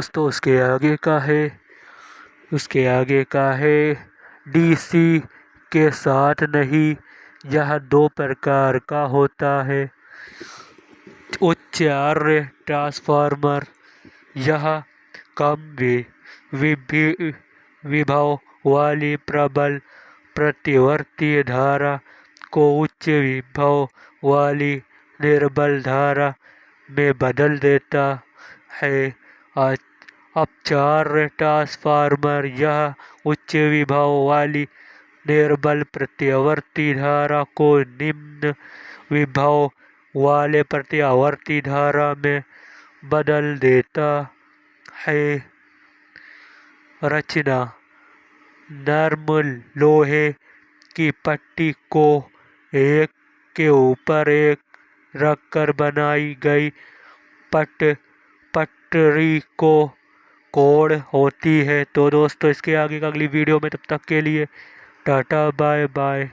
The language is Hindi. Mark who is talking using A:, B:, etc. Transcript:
A: दोस्तों उसके आगे का है डीसी के साथ नहीं। यह दो प्रकार का होता है। उच्च आर्य ट्रांसफार्मर, यह कम वि- विभव वाली प्रबल प्रतिवर्ती धारा को उच्च विभव वाली निर्बल धारा में बदल देता है। अपचार्य ट्रांसफार्मर, यह उच्च विभव वाली निर्बल प्रतिवर्ती धारा को निम्न विभव वाले प्रतिवर्ती धारा में बदल देता है। रचना: नर्म लोहे की पट्टी को एक के ऊपर एक रखकर बनाई गई पटरी को कोण होती है। तो दोस्तों इसके आगे का अगली वीडियो में, तब तक के लिए टाटा बाय बाय।